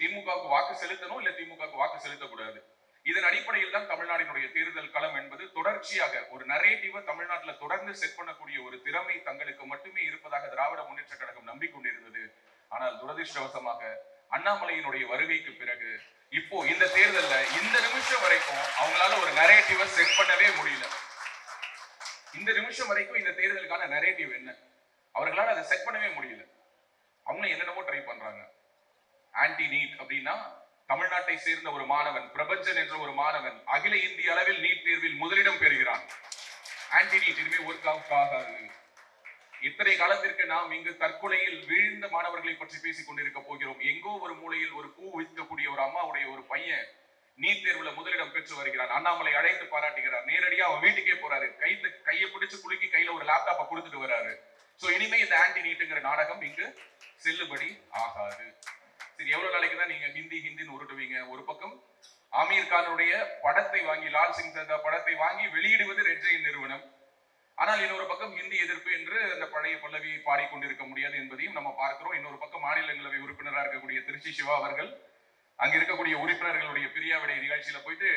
திமுகவுக்கு வாக்கு செலுத்தணும், இல்ல திமுகவுக்கு வாக்கு செலுத்தக்கூடாது. இதன் அடிப்படையில் தான் தமிழ்நாட்டினுடைய தேர்தல் களம் என்பது தொடர்ச்சியாக ஒரு நரேட்டிவ தமிழ்நாட்டில் தொடர்ந்து செட் பண்ணக்கூடிய ஒரு திறமை தங்களுக்கு மட்டுமே இருப்பதாக திராவிட முன்னேற்ற கழகம் நம்பிக்கொண்டிருந்தது. ஆனால் துரதிருஷ்டவசமாக அண்ணாமலையினுடைய வருகைக்கு பிறகு இப்போ இந்த தேர்தல்ல இந்த நிமிஷம் வரைக்கும் அவங்களால ஒரு நரேட்டிவ செட் பண்ணவே முடியல. இந்த நிமிஷம் வரைக்கும் இந்த தேர்தலுக்கான நரேட்டிவ் என்ன, அவர்களால் அதை செட் பண்ணவே முடியல. அவங்க என்னென்னமோ ட்ரை பண்றாங்க. ஆன்டி நீட் அப்படின்னா தமிழ்நாட்டை சேர்ந்த ஒரு மாணவன் பிரபஞ்சன் என்ற ஒரு மாணவன் அகில இந்திய அளவில் நீட் தேர்வில் முதலிடம் பெறுகிறான். ஆன்டி நீட் இனிமே ஒர்க் அவுட் ஆகாது. இத்தனை காலத்திற்கு நாம் இங்கு தற்கொலையில் வீழ்ந்த மாணவர்களை பற்றி பேசிக் கொண்டிருக்க போகிறோம். எங்கோ ஒரு மூலையில் ஒரு பூ விற்கக்கூடிய ஒரு அம்மாவுடைய ஒரு பையன் நீட் தேர்வுல முதலிடம் பெற்று வருகிறான். அண்ணாமலை அழைத்து பாராட்டுகிறார். நேரடியா அவன் வீட்டுக்கே போறாரு. கையை பிடிச்சு குலுக்கி கையில ஒரு லேப்டாப்பை கொடுத்துட்டு வர்றாரு. சோ இனிமே இந்த ஆன்டி நீட்டுங்கிற நாடகம் இங்கு செல்லுபடி ஆகாது. சரி, எவ்வளவு நாளைக்கு தான் நீங்க ஹிந்தின்னு உருட்டுவீங்க? ஒரு பக்கம் ஆமீர் கானுடைய படத்தை வாங்கி, லால் சிங் சந்தா படத்தை வாங்கி வெளியிடுவது ரெட் ஜெயின் நிறுவனம். ஆனால் இன்னொரு பக்கம் ஹிந்தி எதிர்ப்பு என்று அந்த பழைய பல்லவியை பாடிக்கொண்டிருக்க முடியாது என்பதையும் நம்ம பார்க்கிறோம். இன்னொரு பக்கம் மாநிலங்களவை உறுப்பினராக இருக்கக்கூடிய திருச்சி சிவா அவர்கள் அங்க இருக்கக்கூடிய உறுப்பினர்களுடைய பிரியாவிடை நிகழ்ச்சியில போயிட்டு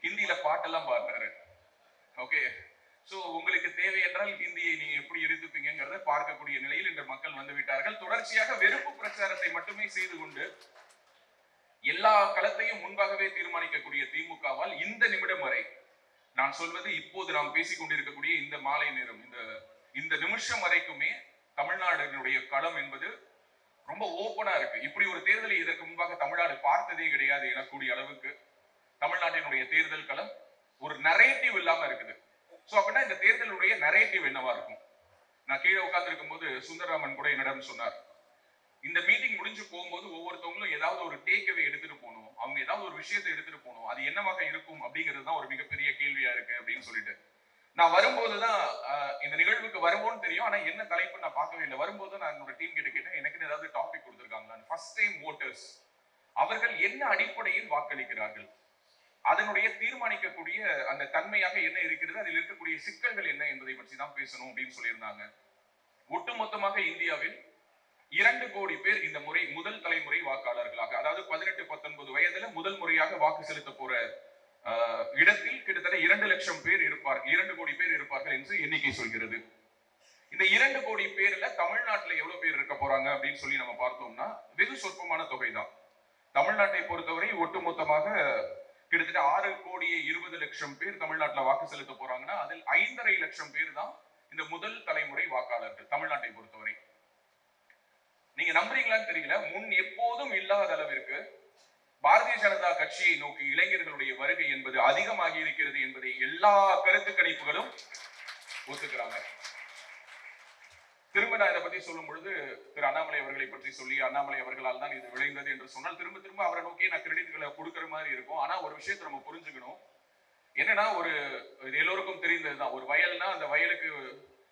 ஹிந்தியில பாட்டெல்லாம் பாடுறாரு. ஓகே, சோ உங்களுக்கு தேவை என்றால் ஹிந்தியை நீங்க எப்படி எடுத்துப்பீங்கிறத பார்க்கக்கூடிய நிலையில் இன்று மக்கள் வந்து விட்டார்கள். தொடர்ச்சியாக வெறுப்பு பிரச்சாரத்தை மட்டுமே செய்து கொண்டு எல்லா களத்தையும் முன்பாகவே தீர்மானிக்கக்கூடிய திமுகவால் இந்த நிமிடம் வரை, நான் சொல்வது இப்போது நாம் பேசிக் கொண்டிருக்கக்கூடிய இந்த மாலை நேரம், இந்த நிமிஷம் வரைக்குமே தமிழ்நாட்டினுடைய களம் என்பது ரொம்ப ஓப்பனா இருக்கு. இப்படி ஒரு தேர்தலை இதற்கு முன்பாக தமிழ்நாடு பார்த்ததே கிடையாது எனக்கூடிய அளவுக்கு தமிழ்நாட்டினுடைய தேர்தல் களம் ஒரு நரேட்டிவ் இல்லாம இருக்குது. சோ அப்படின்னா இந்த தேர்தலுடைய நரேட்டிவ் என்னவா இருக்கும்? நான் கீழே உட்கார்ந்து இருக்கும் போது சுந்தரராமன் கூட என்னிடம் சொன்னார், இந்த மீட்டிங் முடிஞ்சு போகும்போது ஒவ்வொருத்தவங்களும் ஏதாவது ஒரு டேக்அவே எடுத்துட்டு போகணும், அவங்க ஏதாவது ஒரு விஷயத்தை எடுத்துட்டு போகணும், அது என்னவாக இருக்கும் அப்படிங்கிறது தான் ஒரு மிகப்பெரிய கேள்வியா இருக்கு அப்படின்னு சொல்லிட்டு நான் வரும்போதுதான் இந்த நிகழ்வுக்கு வரும்போது தெரியும். ஆனா என்ன தலைப்பு நான் பார்க்கவே இல்லை. வரும்போது நான் என்னோட டீம் கிட்ட கேட்டேன், எனக்கு ஏதாவது டாபிக் கொடுத்துருக்காங்க. ஃபர்ஸ்ட் டைம் வோட்டர்ஸ் அவர்கள் என்ன அடிப்படையில் வாக்களிக்கிறார்கள், அதனுடைய தீர்மானிக்கக்கூடிய அந்த தன்மையாக என்ன இருக்கிறது, அதில் இருக்கக்கூடிய சிக்கல்கள் என்ன என்பதை பற்றி தான் பேசணும் அப்படின்னு சொல்லியிருந்தாங்க. ஒட்டுமொத்தமாக இந்தியாவில் 2 கோடி பேர் இந்த முறை முதல் தலைமுறை வாக்காளர்களாக, அதாவது 18-19 வயதுல முதல் முறையாக வாக்கு செலுத்த போற இடத்தில் கிட்டத்தட்ட 2 லட்சம் பேர் இருப்பார்கள், 2 கோடி பேர் இருப்பார்கள் என்று எண்ணிக்கை சொல்கிறது. இந்த 2 கோடி பேர்ல தமிழ்நாட்டில் எவ்வளவு பேர் இருக்க போறாங்க அப்படின்னு சொல்லி நம்ம பார்த்தோம்னா வெகு சொற்பமான தொகை தான். தமிழ்நாட்டை பொறுத்தவரை ஒட்டுமொத்தமாக கிட்டத்தட்ட 6 கோடியே 20 லட்சம் பேர் தமிழ்நாட்டில் வாக்கு செலுத்த போறாங்கன்னா அதில் 5.5 லட்சம் பேர் தான் இந்த முதல் தலைமுறை வாக்காளர்கள் தமிழ்நாட்டை பொறுத்தவரை. நீங்க நம்புறீங்களான்னு தெரியல, முன் எப்போதும் இல்லாத அளவிற்கு பாரதிய ஜனதா கட்சியை நோக்கி இளைஞர்களுடைய வருகை என்பது அதிகமாகி இருக்கிறது என்பதை எல்லா கருத்து கணிப்புகளும் ஒத்துக்கிறாங்க. திரும்ப நான் இதை பத்தி சொல்லும் பொழுது திரு அண்ணாமலை அவர்களை பற்றி சொல்லி அண்ணாமலை அவர்களால் தான் இது விளைந்தது என்று சொன்னால் திரும்ப அவரை நோக்கி நான் கிரெடிட்களை கொடுக்கிற மாதிரி இருக்கும். ஆனா ஒரு விஷயத்தை நம்ம புரிஞ்சுக்கணும். என்னன்னா, ஒரு எல்லோருக்கும் தெரிந்ததுதான், ஒரு வயல்னா அந்த வயலுக்கு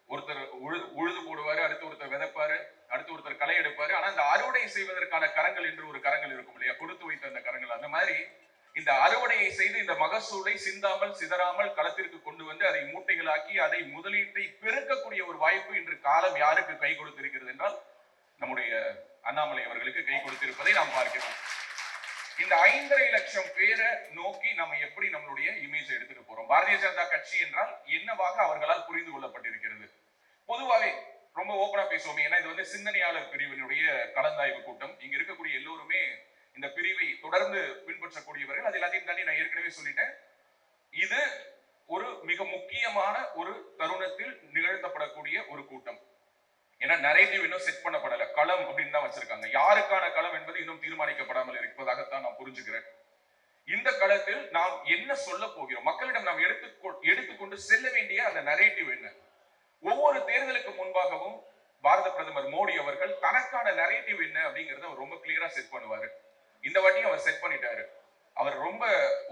ஒருத்தர் உழுது போடுவாரு, அடுத்து ஒருத்தர் விதைப்பாரு, அடுத்து ஒருத்தர் களை எடுப்பாரு. ஆனா அந்த அறுவடை செய்வதற்கான கரங்கள் என்று ஒரு கரங்கள் இருக்கும் இல்லையா, கொடுத்து வைத்த அந்த கரங்கள். அந்த மாதிரி இந்த அறுவடையை செய்து இந்த மகசூலை சிந்தாமல் சிதறாமல் களத்திற்கு கொண்டு வந்து அதை மூட்டைகளாக்கி அதை முதலீட்டை பெருக்கக்கூடிய ஒரு வாய்ப்பு இன்று காலம் யாருக்கு கை கொடுத்திருக்கிறது என்றால் நம்முடைய அண்ணாமலை அவர்களுக்கு கை கொடுத்திருப்பதை நாம் பார்க்கிறோம். இந்த 5.5 லட்சம் பேரை நோக்கி நம்ம எப்படி நம்மளுடைய இமேஜ் எடுத்துட்டு போறோம்? பாரதிய ஜனதா கட்சி என்றால் என்னவாக அவர்களால் புரிந்து கொள்ளப்பட்டிருக்கிறது? பொதுவாகவே ரொம்ப ஓப்பனா பேசுவோமே, ஏன்னா இது வந்து சிந்தனையாளர் பிரிவினுடைய கலந்தாய்வு கூட்டம். இங்க இருக்கக்கூடிய எல்லோருமே இந்த பிரிவை தொடர்ந்து பின்பற்றக்கூடியவர்கள். அது எல்லாத்தையும் தாண்டி நான் ஏற்கனவே சொல்லிட்டேன், இது ஒரு மிக முக்கியமான ஒரு தருணத்தில் நிகழ்த்தப்படக்கூடிய ஒரு கூட்டம். ஏன்னா நரேட்டிவ் இன்னும் செட் பண்ணப்படல, களம் அப்படின்னு தான் வச்சிருக்காங்க. யாருக்கான களம் என்பது இன்னும் தீர்மானிக்கப்படாமல் இருப்பதாகத்தான் நான் புரிஞ்சுக்கிறேன். இந்த களத்தில் நாம் என்ன சொல்ல போகிறோம், மக்களிடம் நாம் எடுத்துக்கொண்டு செல்ல வேண்டிய அந்த நரேட்டிவ் என்ன? ஒவ்வொரு தேர்தலுக்கு முன்பாகவும் பாரத பிரதமர் மோடி அவர்கள் தனக்கான நரேட்டிவ் என்ன அப்படிங்கறத அவர் ரொம்ப கிளியரா செட் பண்ணுவாரு. இந்த வாட்டியும் அவர் செட் பண்ணிட்டாரு. அவர் ரொம்ப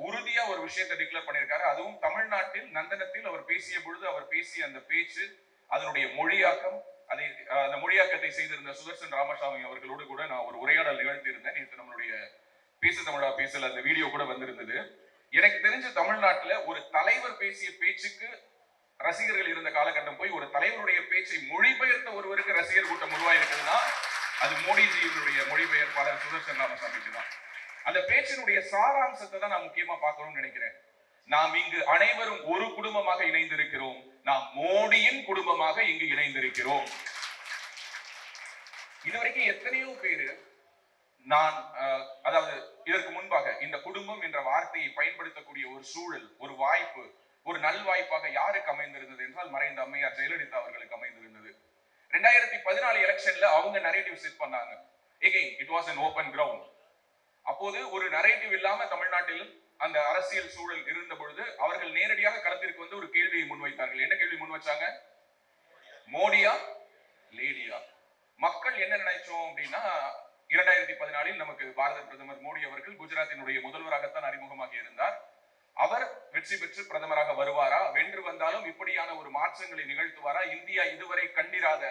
உறுதியா ஒரு விஷயத்தை டிக்ளேர் பண்ணியிருக்காரு. அதுவும் தமிழ்நாட்டில் நந்தனத்தில் அவர் பேசிய பொழுது அவர் பேசிய அந்த பேச்சு, அதனுடைய மொழியாக்கம், அந்த மொழியாக்கத்தை செய்திருந்த சுதர்சன் ராமசாமி அவர்களோடு கூட நான் ஒரு உரையாடல் நிகழ்த்தியிருந்தேன். நேற்று நம்மளுடைய பேசு தமிழா பேசல அந்த வீடியோ கூட வந்திருந்தது. எனக்கு தெரிஞ்ச தமிழ்நாட்டுல ஒரு தலைவர் பேசிய பேச்சுக்கு ரசிகர்கள் இருந்த காலகட்டம் போய் ஒரு தலைவருடைய பேச்சை மொழிபெயர்த்த ஒருவருக்கு ரசிகர் கூட்டம் உருவாயிருக்குதுன்னா அது மோடிஜியினுடைய மொழிபெயர்ப்பாளர் சுதர்சன் ராமசாமிக்கு தான். அந்த பேச்சினுடைய சாராம்சத்தை தான் நான் முக்கியமா பார்க்கணும்னு நினைக்கிறேன். நாம் இங்கு அனைவரும் ஒரு குடும்பமாக இணைந்திருக்கிறோம். நாம் மோடியின் குடும்பமாக இங்கு இணைந்திருக்கிறோம். இதுவரைக்கும் எத்தனையோ பேரு நான் அதாவது இதற்கு முன்பாக இந்த குடும்பம் என்ற வார்த்தையை பயன்படுத்தக்கூடிய ஒரு சூழல், ஒரு வாய்ப்பு, ஒரு நல்வாய்ப்பாக யாருக்கு அமைந்திருந்தது என்றால் மறைந்த அம்மையார் ஜெயலலிதா அவர்களுக்கு அமைந்திருந்தது. 2014 எலெக்ஷன்ல அவங்க நரேட்டிவ் செட் பண்ணாங்க. Again it was an open ground. அப்போது ஒரு நரேட்டிவ் இல்லாம தமிழ்நாட்டில் அந்த அரசியல் சூழல் இருந்த பொழுது அவர்கள் நேரடியாக களத்திற்கு வந்து ஒரு கேள்வியை முன்வைத்தார்கள். என்ன கேள்வி முன் வச்சாங்க? மோடியா லேடியா? மக்கள் என்ன நினைச்சோம் அப்படின்னா 2014 நமக்கு பாரத பிரதமர் மோடி அவர்கள் குஜராத்தினுடைய முதல்வராகத்தான் அறிமுகமாகி இருந்தார். அவர் வெற்றி பெற்று பிரதமராக வருவாரா? வென்று வந்தாலும் இப்படியான ஒரு மாற்றங்களை நிகழ்த்துவாரா? இந்தியா இதுவரை கண்டிராத,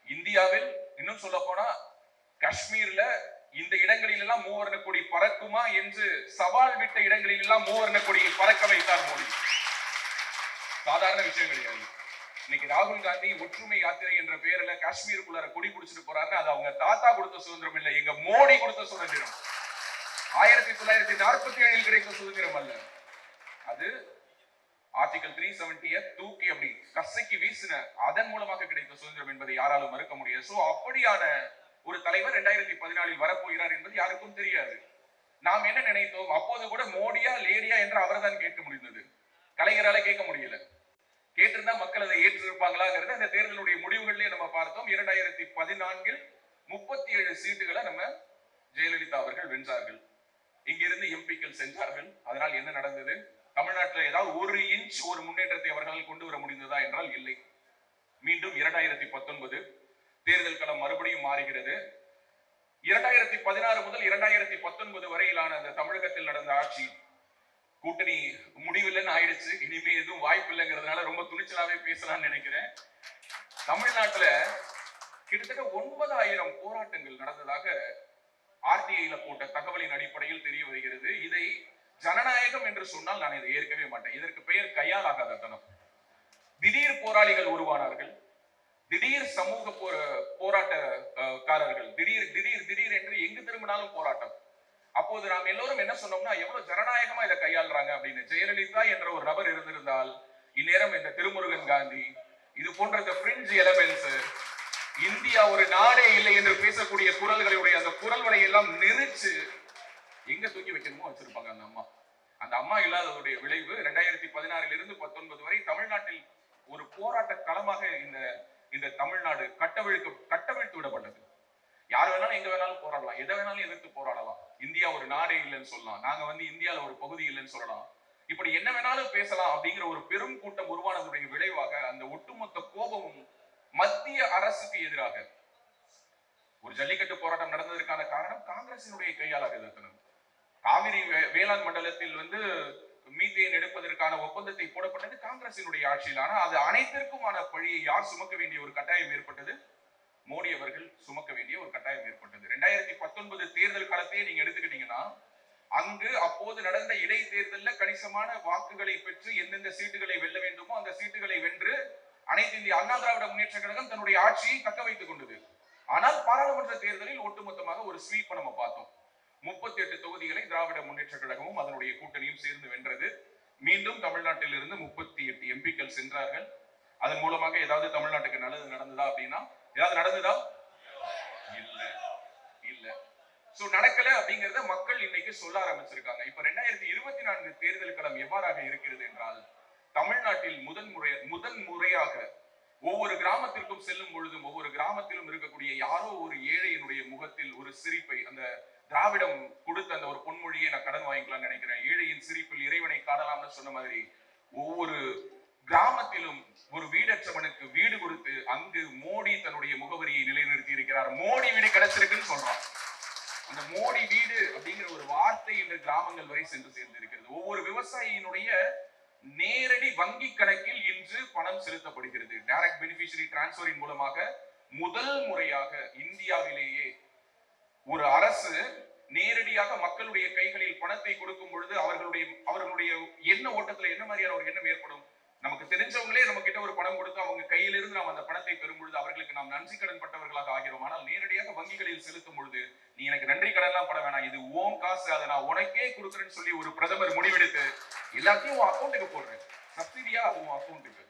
இந்தியாவில் இன்னும் சொல்ல போனா காஷ்மீர்ல இந்த இடங்களில் எல்லாம் மூவர்ண கொடி பறக்குமா என்று சவால் விட்ட இடங்களில் எல்லாம் மூவர்ண கொடியை பறக்க வைத்தார் மோடி. சாதாரண விஷயம் கிடையாது. இன்னைக்கு ராகுல் காந்தி ஒற்றுமை யாத்திரை என்ற பெயர்ல காஷ்மீருக்குள்ளார கொடி பிடிச்சிட்டு போறாரு. அது அவங்க தாத்தா கொடுத்த சுதந்திரம் இல்லை, எங்க மோடி கொடுத்த சுதந்திரம். 1947 கிடைத்த சுதந்திரம் அல்ல, அது ஆர்டிகல் 370 தூக்கி அப்படி கசைக்கு வீசின அதன் மூலமாக கிடைத்த சுதந்திரம் என்பதை யாராலும் மறுக்க முடியாது. சோ அப்படியான ஒரு தலைவர் 2014 வரப்போகிறார் என்பது யாருக்கும் தெரியாது. நாம் என்ன நினைத்தோம்? அப்போது கூட மோடியா லேடியா என்று அவர்தான் கேட்க முடிந்தது, கலைஞரால கேட்க முடியல. கேட்டிருந்தா மக்கள் அதை ஏற்றிருப்பாங்களாங்கிறது அந்த தேர்தலுடைய முடிவுகளிலே நம்ம பார்த்தோம். 2014 37 சீட்டுகளை நம்ம ஜெயலலிதா அவர்கள் வென்றார்கள். இங்கிருந்து எம்பிக்கள் சென்றார்கள். அதனால் என்ன நடந்தது? தமிழ்நாட்டில் ஏதாவது ஒரு இன்ச் ஒரு முன்னேற்றத்தை அவர்களால் கொண்டு வர முடிந்ததா என்றால் இல்லை. மீண்டும் 2019 தேர்தல் களம் மறுபடியும் மாறுகிறது. 2016 முதல் 2019 வரையிலான அந்த தமிழகத்தில் நடந்த ஆட்சி கூட்டணி முடிவில்லைன்னு ஆயிடுச்சு. இனிமே எதுவும் வாய்ப்பு இல்லைங்கிறதுனால ரொம்ப துணிச்சலாவே பேசலாம்னு நினைக்கிறேன். தமிழ்நாட்டுல கிட்டத்தட்ட 9000 போராட்டங்கள் நடந்ததாக ஆர்டிஐல போட்ட தகவலின் அடிப்படையில் தெரிய வருகிறது. இதை ஜனநாயகம் என்று சொன்னால் நான் இதை ஏற்கவே மாட்டேன். இதற்கு பெயர் கையாலாகாத தனம். திடீர் போராளிகள் உருவானார்கள், திடீர் சமூக போராட்டக்காரர்கள், திடீர் என்று எங்கு திரும்பினாலும் போராட்டம். அப்போது நாம் எல்லோரும் என்ன சொன்னோம்னா, எவ்வளவு ஜனநாயகமா இதை கையாளுறாங்க அப்படின்னு. ஜெயலலிதா என்ற ஒரு நபர் இருந்திருந்தால் இந்நேரம் இந்த திருமுருகன் காந்தி இது போன்ற இந்த பிரிஞ்ச் எலமெண்ட்ஸ், இந்தியா ஒரு நாடே இல்லை என்று பேசக்கூடிய குரல்களுடைய அந்த குரல்களை எல்லாம் நெரிச்சு எங்க தூக்கி வைக்கணுமோ வச்சிருப்பாங்க அந்த அம்மா. அந்த அம்மா இல்லாததுடைய விளைவு 2016 19 வரை தமிழ்நாட்டில் ஒரு போராட்ட களமாக இந்த தமிழ்நாடு கட்டவிழ்த்து விடப்பட்டது. யார் வேணாலும் எங்க வேணாலும் போராடலாம், எதை வேணாலும் எதிர்த்து போராடலாம். இந்தியா ஒரு நாடே இல்லைன்னு சொல்லலாம், நாங்க இந்தியால ஒரு பகுதி இல்லைன்னு சொல்லலாம், இப்படி என்ன வேணாலும் பேசலாம் அப்படிங்கிற ஒரு பெரும் கூட்டம் உருவானதுடைய விளைவாக அந்த ஒட்டுமொத்த கோபமும் மத்திய அரசுக்கு எதிராக ஒரு ஜல்லிக்கட்டு போராட்டம் நடந்ததற்கான காரணம் காங்கிரசினுடைய கையாளாக இருந்தது. காவிரி வேளாண் மண்டலத்தில் மீத்தேன் எடுப்பதற்கான ஒப்பந்தத்தை போடப்பட்டது காங்கிரசினுடைய ஆட்சியில். ஆனா அது அனைத்திற்குமான பழியை யார் சுமக்க வேண்டிய ஒரு கட்டாயம் ஏற்பட்டது? மோடி அவர்கள் சுமக்க வேண்டிய ஒரு கட்டாயம் ஏற்பட்டது. 2019 தேர்தல் காலத்தையே நீங்க எடுத்துக்கிட்டீங்கன்னா, அங்கு அப்போது நடந்த இடைத்தேர்தலில் கணிசமான வாக்குகளை பெற்று எந்தெந்த சீட்டுகளை வெல்ல வேண்டுமோ அந்த சீட்டுகளை வென்று அனைத்து இந்திய அண்ணா திராவிட முன்னேற்ற கழகம் தன்னுடைய ஆட்சியை தக்க வைத்துக் கொண்டது. ஆனால் பாராளுமன்ற தேர்தலில் ஒட்டுமொத்தமாக ஒரு ஸ்வீப் நம்ம பார்த்தோம். 38 தொகுதிகளை திராவிட முன்னேற்ற கழகமும் அதனுடைய கூட்டணியும் சேர்ந்து வென்றது. மீண்டும் தமிழ்நாட்டில் இருந்து 38 எம்பிக்கள் சென்றார்கள். அதன் மூலமாக ஏதாவது தமிழ்நாட்டுக்கு நல்லது நடந்ததா அப்படின்னா ஏதாவது நடந்ததா? இல்ல. சோ நடக்கல அப்படிங்கறத மக்கள் இன்னைக்கு சொல்ல ஆரம்பிச்சிருக்காங்க. இப்ப 2024 தேர்தல் களம் எவ்வாறாக இருக்கிறது என்றால், தமிழ்நாட்டில் முதன் முறையாக ஒவ்வொரு கிராமத்திற்கும் செல்லும் பொழுதும் ஒவ்வொரு கிராமத்திலும் இருக்கக்கூடிய யாரோ ஒரு ஏழையினுடைய முகத்தில் ஒரு சிரிப்பை, அந்த திராவிடம் கொடுத்த அந்த ஒரு பொன்மொழியை நான் கடன் வாங்கிக்கலாம்னு நினைக்கிறேன். ஏழையின் சிரிப்பில் இறைவனை காணலாம்னு சொன்ன மாதிரி ஒவ்வொரு கிராமத்திலும் ஒரு வீடற்றவனுக்கு வீடு கொடுத்து அங்கு மோடி தன்னுடைய முகவரியை நிலைநிறுத்தி இருக்கிறார். மோடி வீடு கிடைச்சிருக்குன்னு சொல்றான். அந்த மோடி வீடு அப்படிங்கிற ஒரு வார்த்தை இந்த கிராமங்கள் வரை சென்று சேர்ந்திருக்கிறது. ஒவ்வொரு விவசாயியினுடைய நேரடி வங்கி கணக்கில் இன்று பணம் செலுத்தப்படுகிறது. டைரக்ட் பெனிஃபிஷியரி டிரான்ஸ்ஃபரின் மூலமாக முதல் முறையாக இந்தியாவிலேயே ஒரு அரசு நேரடியாக மக்களுடைய கைகளில் பணத்தை கொடுக்கும் பொழுது அவர்களுடைய எண்ண ஓட்டத்துல என்ன மாதிரியான ஒரு எண்ணம் ஏற்படும்? நமக்கு தெரிஞ்சவங்களே நம்ம கிட்ட ஒரு பணம் கொடுத்து அவங்க கையிலிருந்து நாம் அந்த பணத்தை பெறும் பொழுது அவர்களுக்கு நாம் நன்றி கடன் பட்டவர்களாக ஆகிறோம். ஆனால் நேரடியாக வங்கிகளில் செலுத்தும் பொழுது நீ எனக்கு நன்றி கடன்லாம் பட வேணாம், இது ஓன் காசு, அதை நான் உனக்கே கொடுக்குறேன்னு சொல்லி ஒரு பிரதமர் முடிவெடுத்து எல்லாத்தையும் உன் அக்கௌண்ட்டுக்கு போடுறேன். சப்சிடியா அது உன் அக்கௌண்ட்டுக்கு,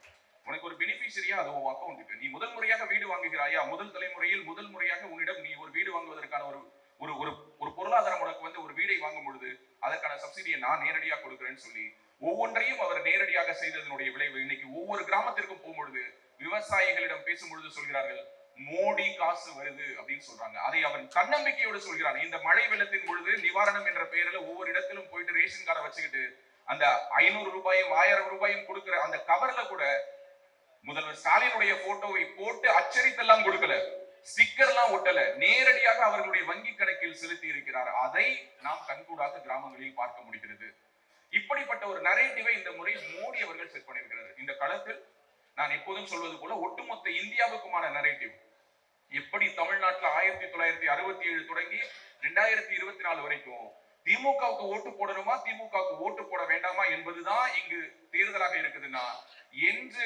உனக்கு ஒரு பெனிஃபிஷரியா அது உன் அக்கௌண்ட்டுக்கு. நீ முதல் முறையாக வீடு வாங்குகிறாயா, முதல் தலைமுறையில் முதல் முறையாக உன்னிடம் நீ ஒரு வீடு வாங்குவதற்கான ஒரு ஒரு ஒரு பொருளாதாரம் உனக்கு வந்து ஒரு வீடை வாங்கும் பொழுது அதற்கான சப்சிடியை நான் நேரடியாக கொடுக்குறேன்னு சொல்லி ஒவ்வொன்றையும் அவர் நேரடியாக செய்ததனுடைய விளைவு இன்னைக்கு ஒவ்வொரு கிராமத்திற்கும் போகும்பொழுது விவசாயிகளிடம் பேசும் பொழுது சொல்கிறார்கள், மோடி காசு வருது அப்படின்னு சொல்றாங்க. அதை அவன் தன்னம்பிக்கையோடு சொல்கிறான். இந்த மழை வெள்ளத்தின் பொழுது நிவாரணம் என்ற பெயரில் ஒவ்வொரு இடத்திலும் போயிட்டு ரேஷன் கார்டை வச்சுக்கிட்டு அந்த 500 ரூபாயும் 1000 ரூபாயும் கொடுக்கிற அந்த கவர்ல கூட முதல்வர் ஸ்டாலினுடைய போட்டோவை போட்டு அச்சரித்தெல்லாம் கொடுக்கல, ஸ்டிக்கர்லாம் ஒட்டல, நேரடியாக அவர்களுடைய வங்கி கணக்கில் செலுத்தி இருக்கிறார். அதை நாம் கண்கூடாக கிராமங்களில் பார்க்க முடிகிறது. இப்படிப்பட்ட ஒரு நரேட்டிவை இந்த முறை மோடி அவர்கள் செட் பண்ணியிருக்கிறார். இந்த களத்தில் நான் எப்போதும் சொல்வது போல ஒட்டுமொத்த இந்தியாவுக்குமான நரேட்டிவ் எப்படி தமிழ்நாட்டில் 1967 தொடங்கி 2024 வரைக்கும் திமுகவுக்கு ஓட்டு போடணுமா திமுகவுக்கு ஓட்டு போட வேண்டாமா என்பதுதான் இங்கு தேர்தலாக இருக்குதுன்னா, என்று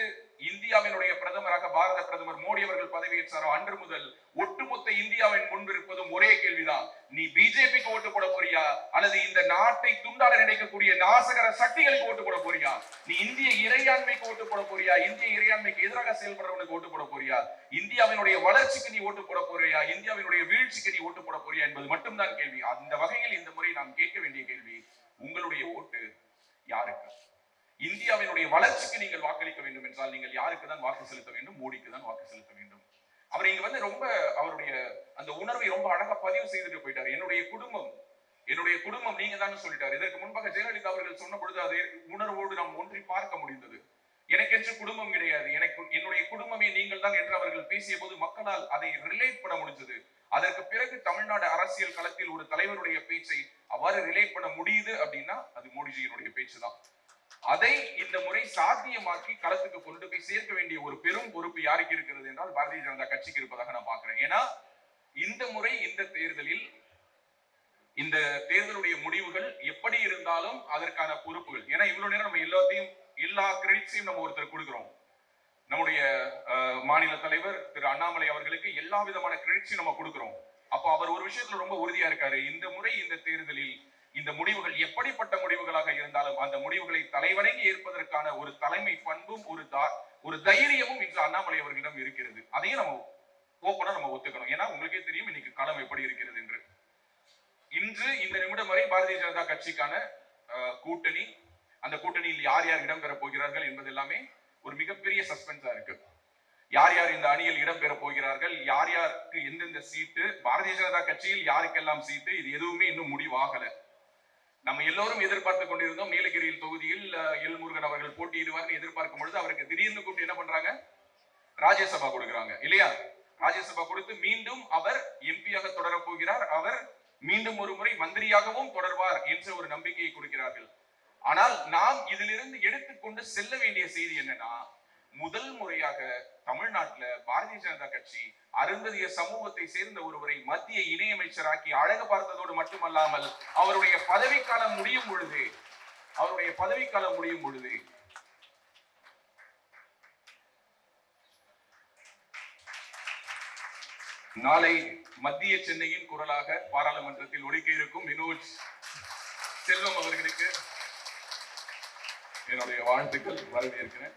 இந்தியாவினுடைய பிரதமராக பாரத பிரதமர் மோடி அவர்கள் பதவியேற்றாரோ அன்று முதல் ஒட்டுமொத்த இந்தியாவின் முன்பு இருப்பதும் ஒரே கேள்விதான், நீ பிஜேபிக்கு ஓட்டு போட போறியா அல்லது இந்த நாட்டை துண்டாட நினைக்கக்கூடிய நாசகர சக்திகளுக்கு ஓட்டு போட போறியா, நீ இந்திய இறையாண்மைக்கு ஓட்டு போட போறியா, இந்திய இறையாண்மைக்கு எதிராக செயல்படுறவனுக்கு ஓட்டு போட போறியா, இந்தியாவினுடைய வளர்ச்சிக்கு நீ ஓட்டு போட போறியா, இந்தியாவினுடைய வீழ்ச்சிக்கு நீ ஓட்டு போட போறியா என்பது மட்டும்தான் கேள்வி. அந்த வகையில் இந்த முறை நாம் கேட்க வேண்டிய கேள்வி, உங்களுடைய ஓட்டு யாருக்கு? இந்தியாவினுடைய வளர்ச்சிக்கு நீங்கள் வாக்களிக்க வேண்டும் என்றால் நீங்கள் யாருக்கு தான் வாக்கு செலுத்த வேண்டும்? மோடிக்கு தான் வாக்கு செலுத்த வேண்டும். அவர் இங்க வந்து ரொம்ப அவருடைய அந்த உணர்வை ரொம்ப அழகா பதிவு செய்துட்டு போயிட்டார். என்னுடைய குடும்பம் நீங்க தான் சொல்லிட்டார். இதற்கு முன்பாக ஜெயலலிதா அவர்கள் சொன்ன பொழுது அதே உணர்வோடு நாம் ஒன்றி பார்க்க முடிந்தது. எனக்கென்று குடும்பம் கிடையாது, என்னுடைய குடும்பமே நீங்கள் தான் என்று அவர்கள் பேசிய போது மக்களால் அதை ரிலேட் பண்ண முடிஞ்சது. அதற்கு பிறகு தமிழ்நாடு அரசியல் களத்தில் ஒரு தலைவருடைய பேச்சை அவ்வாறு ரிலேட் பண்ண முடியுது அப்படின்னா அது மோடிஜியினுடைய பேச்சு தான். அதை இந்த முறை சாத்தியமாக்கி களத்துக்கு கொண்டு போய் சேர்க்க வேண்டிய ஒரு பெரும் பொறுப்பு யாருக்கு இருக்கிறது என்றால் பாரதிய ஜனதா கட்சிக்கு இருப்பதாக நான் பார்க்கிறேன். ஏன்னா இந்த முறை இந்த தேர்தலுடைய முடிவுகள் எப்படி இருந்தாலும் அதற்கான பொறுப்புகள், ஏன்னா இவ்வளவு நேரம் நம்ம எல்லா கிரெடிட்ஸையும் நம்ம ஒருத்தர் கொடுக்கிறோம். நம்முடைய மாநில தலைவர் திரு அண்ணாமலை அவர்களுக்கு எல்லா விதமான கிரெடிட்ஸையும் நம்ம கொடுக்கிறோம். அப்போ அவர் ஒரு விஷயத்துல ரொம்ப உறுதியா இருக்காரு. இந்த முறை இந்த தேர்தலில் இந்த முடிவுகள் எப்படிப்பட்ட முடிவுகளாக இருந்தாலும் அந்த முடிவுகளை தலைவணங்கி ஏற்பதற்கான ஒரு தலைமை பண்பும் ஒரு தைரியமும் இன்று அண்ணாமலை அவர்களிடம் இருக்கிறது. அதையும் நம்ம ஓப்பனா நம்ம ஒத்துக்கணும். ஏன்னா உங்களுக்கே தெரியும் இன்னைக்கு களம் எப்படி இருக்கிறது என்று. இன்று இந்த நிமிடம் வரை பாரதிய ஜனதா கட்சிக்கான கூட்டணி, அந்த கூட்டணியில் யார் யார் இடம்பெற போகிறார்கள் என்பது எல்லாமே ஒரு மிகப்பெரிய சஸ்பென்ஸா இருக்கு. யார் யார் இந்த அணியில் இடம்பெற போகிறார்கள், யார் யாருக்கு எந்தெந்த சீட்டு, பாரதிய ஜனதா கட்சியில் யாருக்கெல்லாம் சீட்டு, இது எதுவுமே இன்னும் முடிவாகல. நம்ம எல்லோரும் எதிர்பார்த்து கொண்டிருந்தோம் நீலகிரியில் தொகுதியில் எல் முருகன் அவர்கள் போட்டியிடுவார்னு எதிர்பார்க்கும் பொழுது அவருக்கு திடீர்னு கூப்பிட்டு என்ன பண்றாங்க, ராஜ்யசபா கொடுக்குறாங்க இல்லையா? ராஜ்யசபா கொடுத்து மீண்டும் அவர் எம்பியாக தொடர போகிறார், அவர் மீண்டும் ஒரு முறை மந்திரியாகவும் தொடர்வார் என்ற ஒரு நம்பிக்கையை கொடுக்கிறார்கள். ஆனால் நாம் இதிலிருந்து எடுத்துக்கொண்டு செல்ல வேண்டிய செய்தி என்னன்னா, முதல் முறையாக தமிழ்நாட்டில் பாரதிய ஜனதா கட்சி அருந்ததிய சமூகத்தை சேர்ந்த ஒருவரை மத்திய இணையமைச்சராக்கி அழகு பார்த்ததோடு மட்டுமல்லாமல் அவருடைய பதவிக்காலம் முடியும் பொழுது நாளை மத்திய சென்னையின் குரலாக பாராளுமன்றத்தில் ஒலிக்க இருக்கும் வினோத் செல்வம் அவர்களுக்கு என்னுடைய வாழ்த்துக்கள், வரவேற்கிறேன்.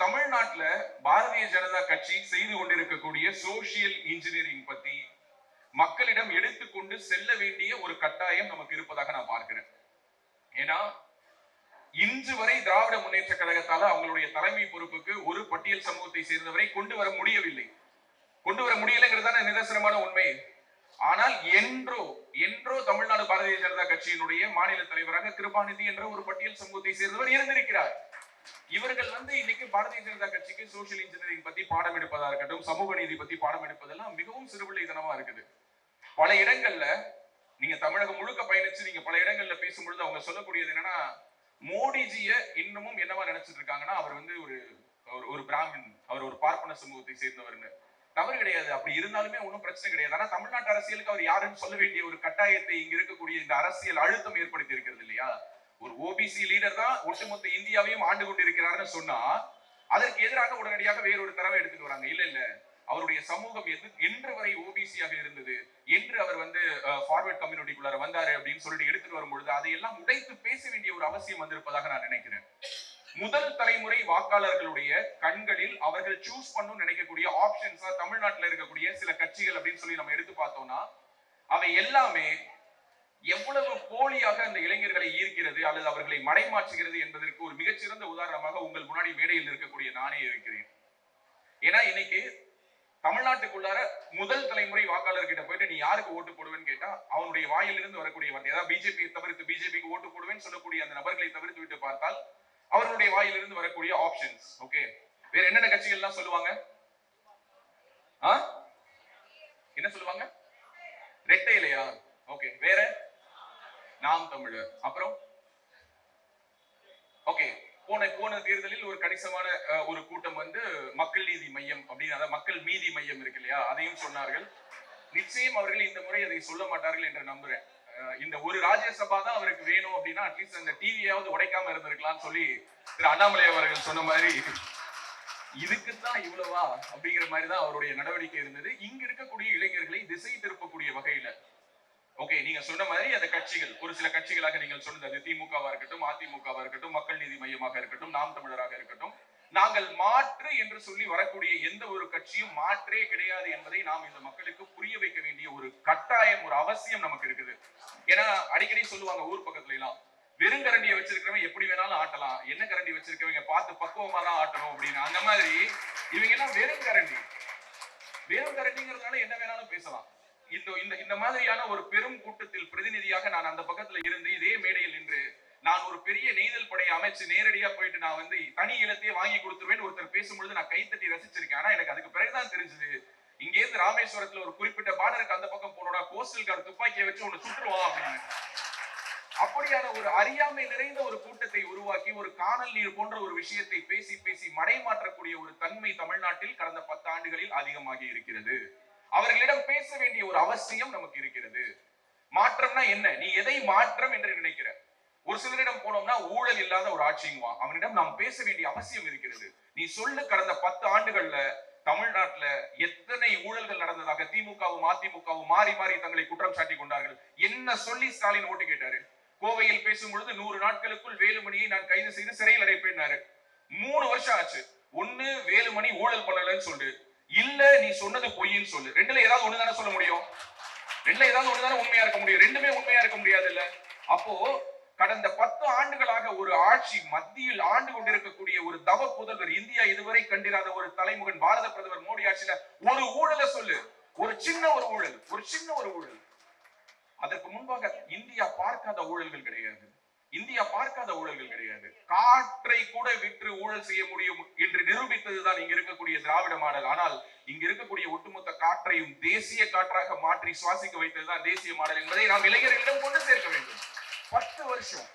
தமிழ்நாட்டுல பாரதிய ஜனதா கட்சி செய்து கொண்டிருக்கக்கூடிய சோசியல் இன்ஜினியரிங் பத்தி மக்களிடம் எடுத்துக்கொண்டு செல்ல வேண்டிய ஒரு கட்டாயம் நமக்கு இருப்பதாக நான் பார்க்கிறேன். ஏன்னா இன்று வரை திராவிட முன்னேற்ற கழகத்தால அவங்களுடைய தலைமை பொறுப்புக்கு ஒரு பட்டியல் சமூகத்தை சேர்ந்தவரை கொண்டு வர முடியலைங்கிறதான நிதர்சனமான உண்மை. ஆனால் என்றோ தமிழ்நாடு பாரதிய ஜனதா கட்சியினுடைய மாநில தலைவராக கிருபாநிதி என்ற ஒரு பட்டியல் சமூகத்தை சேர்ந்தவர் இருந்திருக்கிறார். இவர்கள் இன்னைக்கு பாரதிய ஜனதா கட்சிக்கு சோசியல் இன்ஜினியரிங் பத்தி பாடம் எடுப்பதா இருக்கட்டும், சமூக நீதி பத்தி பாடம் எடுப்பதெல்லாம் மிகவும் சிறுபிள்ளைத்தனமா இருக்குது. பல இடங்கள்ல நீங்க தமிழகம் முழுக்க பயணிச்சு நீங்க பல இடங்கள்ல பேசும்பொழுது அவங்க சொல்லக்கூடியது என்னன்னா, மோடிஜிய இன்னமும் என்னவா நினைச்சிட்டு இருக்காங்கன்னா, அவர் ஒரு பிராமின், அவர் ஒரு பார்ப்பன சமூகத்தை சேர்ந்தவர்னு. தவறு கிடையாது, அப்படி இருந்தாலுமே ஒன்றும் பிரச்சனை கிடையாது. ஆனா தமிழ்நாட்டு அரசியலுக்கு அவர் யாருன்னு சொல்ல வேண்டிய ஒரு கட்டாயத்தை இங்க இருக்கக்கூடிய இந்த அரசியல் அழுத்தம் ஏற்படுத்தி இருக்கிறது இல்லையா? ஒரு ஓபிசி லீடர் தான் ஒட்டுமொத்த இந்தியாவையும் ஆண்டு கொண்டிருக்கிறார்னு சொன்னா அதற்கு எதிராக உடனடியாக வேறொரு தரவை எடுத்துட்டு வராங்க. இல்ல இல்ல, அவருடைய சமூகம் என்று வரை ஓபிசியாக இருந்தது, என்று அவர் வந்து ஃபார்வர்ட் கம்யூனிட்டிக்குள்ளார வந்தாரு அப்படின்னு சொல்லிட்டு எடுத்துட்டு வரும்பொழுது அதையெல்லாம் உடைத்து பேச வேண்டிய ஒரு அவசியம் வந்திருப்பதாக நான் நினைக்கிறேன். முதல் தலைமுறை வாக்காளர்களுடைய கண்களில் அவர்கள் சூஸ் பண்ணணும்னு நினைக்கக்கூடிய ஆப்ஷன்ஸா தமிழ்நாட்டில் இருக்கக்கூடிய சில கட்சிகள் அப்படின்னு சொல்லி நம்ம எடுத்து பார்த்தோம்னா அவை எல்லாமே எவ்வளவு போலியாக அந்த இளைஞர்களை ஈர்க்கிறது அல்லது அவர்களை மடைமாற்றுகிறது என்பதற்கு ஒரு மிகச்சிறந்த உதாரணமாக உங்கள் முன்னாடி மேடையில் இருக்கக்கூடிய நானே இருக்கிறேன். ஏன்னா இன்னைக்கு தமிழ்நாட்டுக்குள்ளார முதல் தலைமுறை வாக்காளர்கிட்ட போயிட்டு நீ யாருக்கு ஓட்டு போடுவேன்னு கேட்டா அவனுடைய வாயிலிருந்து வரக்கூடிய வார்த்தை, அதாவது பிஜேபியை தவிர்த்து பிஜேபிக்கு ஓட்டு போடுவேன்னு சொல்லக்கூடிய அந்த நபர்களை தவிர்த்து விட்டு பார்த்தால் அவர்களுடைய வாயிலிருந்து வரக்கூடிய ஆப்ஷன்ஸ் ஓகே வேற என்னென்ன கட்சிகள் எல்லாம் சொல்லுவாங்க? என்ன சொல்லுவாங்க? ரெட்டை இலையா? ஓகே, வேற நாம் தமிழர். அப்புறம் ஓகே, போன தேர்தலில் ஒரு கணிசமான ஒரு கூட்டம் வந்து மக்கள் நீதி மையம் அப்படின்னு, மக்கள் மீதி மையம் இருக்கு இல்லையா, அதையும் சொன்னார்கள். நிச்சயம் அவர்கள் இந்த முறை அதை சொல்ல மாட்டார்கள் என்று நம்புறேன். இந்த ஒரு ராஜ்யசபா தான் அவருக்கு வேணும் அப்படின்னா அட்லீஸ்ட் அந்த டிவியாவது உடைக்காம இருந்திருக்கலாம்னு சொல்லி திரு அண்ணாமலை அவர்கள் சொன்ன மாதிரி இதுக்குத்தான் இவ்வளவா அப்படிங்கிற மாதிரி தான் அவருடைய நடவடிக்கை இருந்தது. இங்க இருக்கக்கூடிய இளைஞர்களை திசை திருப்பக்கூடிய வகையில ஓகே நீங்க சொன்ன மாதிரி அந்த கட்சிகள் ஒரு சில கட்சிகளாக நீங்கள் சொன்னது, அது திமுகவா இருக்கட்டும், அதிமுகவா இருக்கட்டும், மக்கள் நீதி மையமாக இருக்கட்டும், நாம் தமிழராக இருக்கட்டும், நாங்கள் மாற்று என்று சொல்லி வரக்கூடிய எந்த ஒரு கட்சியும் மாற்றே கிடையாது என்பதை நாம் இந்த மக்களுக்கு புரிய வைக்க வேண்டிய ஒரு கட்டாயம், ஒரு அவசியம் நமக்கு இருக்குது. ஏன்னா அடிக்கடி சொல்லுவாங்க ஊர் பக்கத்துல எல்லாம், வெறுங்கரண்டியை வச்சிருக்கிறவங்க எப்படி வேணாலும் ஆட்டலாம், என்ன கரண்டி வச்சிருக்கவங்க பார்த்து பக்குவமா தான் ஆட்டணும் அப்படின்னு. அந்த மாதிரி இவங்க எல்லாம் வெறுங்கரண்டிங்கிறதுனால என்ன வேணாலும் பேசலாம். இந்த மாதிரியான ஒரு பெரும் கூட்டத்தில் பிரதிநிதியாக நான் அந்த பக்கத்துல இருந்து இதே மேடையில் நின்று நான் ஒரு பெரிய நெய்தல் படையை அமைச்சு நேரடியா போயிட்டு நான் வந்து தனி இலத்தையே வாங்கி கொடுத்துருவேன் ஒருத்தர் பேசும்பொழுது நான் கைத்தட்டி ரசிச்சிருக்கேன். ஆனா எனக்கு அதுக்கு பிறகுதான் தெரிஞ்சது, இங்கே இருந்து ராமேஸ்வரத்துல ஒரு குறிப்பிட்ட பார்டருக்கு அந்த பக்கம் போனோட கோஸ்டல் கார்டு துப்பாக்கியை வச்சு ஒண்ணு சுட்டுருவான் அப்படின்னு. அப்படியான ஒரு அறியாமை நிறைந்த ஒரு கூட்டத்தை உருவாக்கி ஒரு காணல் நீர் போன்ற ஒரு விஷயத்தை பேசி பேசி மடைமாற்றக்கூடிய ஒரு தன்மை தமிழ்நாட்டில் கடந்த 10 ஆண்டுகளில் அதிகமாகி இருக்கிறது. அவர்களிடம் பேச வேண்டிய ஒரு அவசியம் நமக்கு இருக்கிறது. மாற்றம்னா என்ன, நீ எதை மாற்றம் என்று நினைக்கிற? ஒரு சிலரிடம் போனோம்னா ஊழல் இல்லாத ஒரு ஆட்சிங்குவா, அவனிடம் நாம் பேச வேண்டிய அவசியம் இருக்கிறது. நீ சொல்லு, கடந்த 10 ஆண்டுகள்ல தமிழ்நாட்டுல எத்தனை ஊழல்கள் நடந்ததாக திமுகவும் அதிமுகவும் மாறி மாறி தங்களை குற்றம் சாட்டி கொண்டார்கள். என்ன சொல்லி ஸ்டாலின் ஓட்டு கேட்டாரு? கோவையில் பேசும் பொழுது 100 நாட்களுக்குள் வேலுமணியை நான் கைது செய்து சிறையில் அடைப்பேன்னாரு. 3 வருஷம் ஆச்சு. ஒண்ணு வேலுமணி ஊழல் பண்ணலன்னு சொல்லு, இல்ல நீ சொன்னது பொய்ன்னு சொல்லு. ரெண்டுல ஏதாவது ஒண்ணுதானே சொல்ல முடியும்? ரெண்டுல ஏதாவது ஒண்ணுதானே உண்மையா இருக்க முடியும்? ரெண்டுமே உண்மையா இருக்க முடியாது இல்ல. அப்போ கடந்த 10 ஆண்டுகளாக ஒரு ஆட்சி மத்தியில் ஆண்டு கொண்டிருக்கக்கூடிய ஒரு தவ புதல்வர், இந்தியா இதுவரை கண்டிராத ஒரு தலைமுகன் பாரத பிரதமர் மோடி ஆட்சியில ஒரு ஊழலை சொல்லு, ஒரு சின்ன ஒரு ஊழல். அதற்கு முன்பாக இந்தியா பார்க்காத ஊழல்கள் கிடையாது. காற்றை கூட விற்று ஊழல் செய்ய முடியும் என்று நிரூபித்ததுதான் இங்க இருக்கக்கூடிய திராவிட மாடல். ஆனால் இங்க இருக்கக்கூடிய ஒட்டுமொத்த காற்றையும் தேசிய காற்றாக மாற்றி சுவாசிக்க வைத்ததுதான் தேசிய மாடல் என்பதை நாம் இளைஞர்களிடம் கொண்டு சேர்க்க வேண்டும். 10 வருஷம்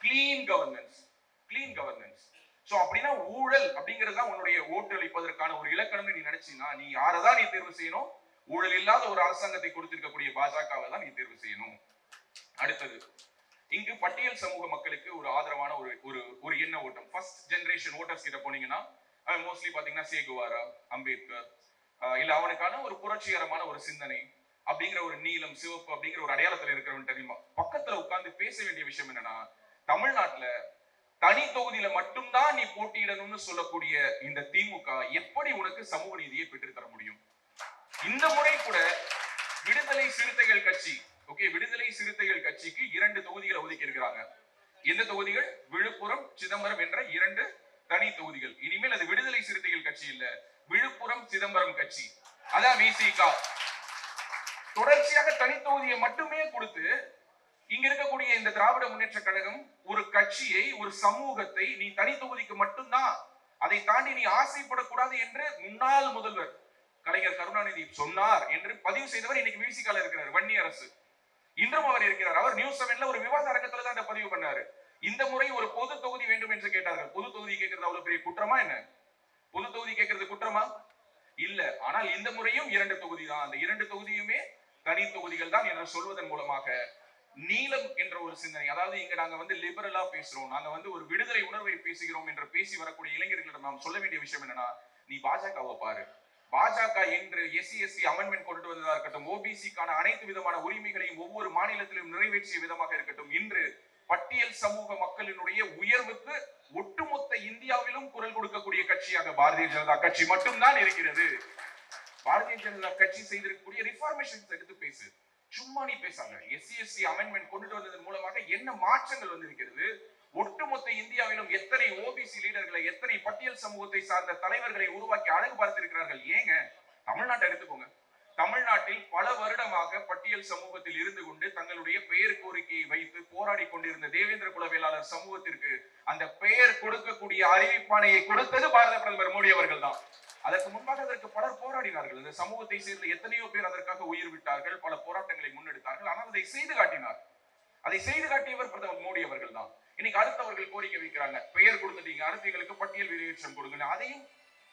கிளீன் கவர்னன்ஸ். சோ அப்படின்னா ஊழல் அப்படிங்கிறது தான் உன்னுடைய ஓட்டு அளிப்பதற்கான ஒரு இலக்கணம் நீ நினைச்சீங்கன்னா நீ யாரதான் நீ தேர்வு செய்யணும்? ஊழல் இல்லாத ஒரு அரசாங்கத்தை கொடுத்திருக்கக்கூடிய பாஜகவை தான் நீ தேர்வு செய்யணும். அடுத்தது, இங்கு பட்டியல் சமூக மக்களுக்கு ஒரு ஆதரவான ஒரு எண்ண ஓட்டம். ஃபர்ஸ்ட் ஜெனரேஷன் ஓட்டர்ஸ் கிட்ட போனீங்கன்னா மோஸ்ட்லி பாத்தீங்கன்னா சேகுவாரா, அம்பேத்கர், இல்ல அவனுக்கான ஒரு புரட்சிகரமான ஒரு சிந்தனை அப்படிங்கிற ஒரு நீலம் சிவப்பு அப்படிங்கிற ஒரு அடையாளத்துல இருக்கிறவன் தெரியுமா? பக்கத்துல உட்கார்ந்து பேச வேண்டிய விஷயம் என்னன்னா, தமிழ்நாட்டுல தனி தொகுதியில மட்டும்தான் நீ போட்டியிடணும்னு சொல்லக்கூடிய இந்த திமுக எப்படி உனக்கு சமூக நீதியை பெற்றுத்தர முடியும்? இந்த முறை கூட விடுதலை சிறுத்தைகள் கட்சிக்கு 2 தொகுதிகளை ஒதுக்கி இருக்கிறாங்க. எந்த தொகுதிகள்? விழுப்புரம், சிதம்பரம் என்ற 2 தனி தொகுதிகள். இனிமேல் அது விடுதலை சிறுத்தைகள் கட்சி இல்ல, விழுப்புரம் சிதம்பரம் கட்சி. அதான் விசிக. தொடர்ச்சியாக தனி தொகுதியை மட்டுமே கொடுத்து இங்க இருக்கக்கூடிய இந்த திராவிட முன்னேற்ற கழகம் ஒரு கட்சியை, ஒரு சமூகத்தை நீ தனி தொகுதிக்கு மட்டும்தான், அதை தாண்டி நீ ஆசைப்படக்கூடாது என்று முன்னாள் முதல்வர் கலைஞர் கருணாநிதி சொன்னார் என்று பதிவு செய்தவர் இன்னைக்கு விசிகால இருக்கிறார், வன்னி அரசு. இன்றும் அவர் இருக்கிறார். அவர் நியூஸ் 7ல ஒரு விவாத அரங்கத்துல தான் இந்த பதிவு பண்ணாரு. இந்த முறை ஒரு பொது தொகுதி வேண்டும் என்று கேட்டார்கள். பொது தொகுதி கேட்கறது அவ்வளவு பெரிய குற்றமா என்ன? பொது தொகுதி கேட்கறது குற்றமா? இல்ல. ஆனால் இந்த முறையும் 2 தொகுதி தான். அந்த 2 தொகுதியுமே தனி தொகுதிகள் தான் என்று சொல்வதன் மூலமாக நீலம் என்ற ஒரு சிந்தனை, அதாவது இங்க நாங்க வந்து லிபரலா பேசுறோம், நாங்க வந்து ஒரு விடுதலை உணர்வை பேசுகிறோம் என்று பேசி வரக்கூடிய இளைஞர்களிடம் நாம் சொல்ல வேண்டிய விஷயம் என்னன்னா, நீ பாஜகவை பாரு. பாஜக என்று SC அமெண்ட்மெண்ட் கொண்டு வந்ததா இருக்கட்டும், ஓபிசிக்கான அனைத்து விதமான உரிமைகளையும் ஒவ்வொரு மாநிலத்திலும் நிறைவேற்றிய விதமாக இருக்கட்டும், இன்று பட்டியல் சமூக மக்களினுடைய உயர்வுக்கு ஒட்டுமொத்த இந்தியாவிலும் குரல் கொடுக்கக்கூடிய கட்சியாக பாரதிய ஜனதா கட்சி மட்டும்தான் இருக்கிறது. பாரதிய ஜனதா கட்சி செய்திருக்கக்கூடிய ரிஃபார்மேஷன்ஸ் எடுத்து பேசு, சும்மா நீ பேசாங்க. SC அமெண்ட்மெண்ட் கொண்டு வந்ததன் மூலமாக என்ன மாற்றங்கள் வந்திருக்கிறது, ஒட்டுமொத்த இந்தியாவிலும் எத்தனை ஓபிசி லீடர்களை, எத்தனை பட்டியல் சமூகத்தை சார்ந்த தலைவர்களை உருவாக்கி அழகு பார்த்திருக்கிறார்கள். ஏங்க தமிழ்நாட்டை எடுத்துக்கோங்க. தமிழ்நாட்டில் பல வருடமாக பட்டியல் சமூகத்தில் இருந்து கொண்டு தங்களுடைய பெயர் கோரிக்கையை வைத்து போராடி கொண்டிருந்த தேவேந்திர குல வேளாளர் சமூகத்திற்கு அந்த பெயர் கொடுக்கக்கூடிய அறிவிப்பாணையை கொடுத்தது பாரத பிரதமர் மோடி அவர்கள் தான். அதற்கு முன்பாக அதற்கு பலர் போராடினார்கள். இந்த சமூகத்தை சேர்ந்த எத்தனையோ பேர் அதற்காக உயிர் விட்டார்கள், பல போராட்டங்களை முன்னெடுத்தார்கள். ஆனால் அதை செய்து காட்டினார். அதை செய்து காட்டியவர் பிரதமர் மோடி அவர்கள் தான். இன்னைக்கு அடுத்தவர்கள் கோரிக்கை வைக்கிறாங்க, பெயர் கொடுத்துட்டீங்க, அடுத்து எங்களுக்கு பட்டியல் வெளியேற்றம் கொடுங்க, அதையும்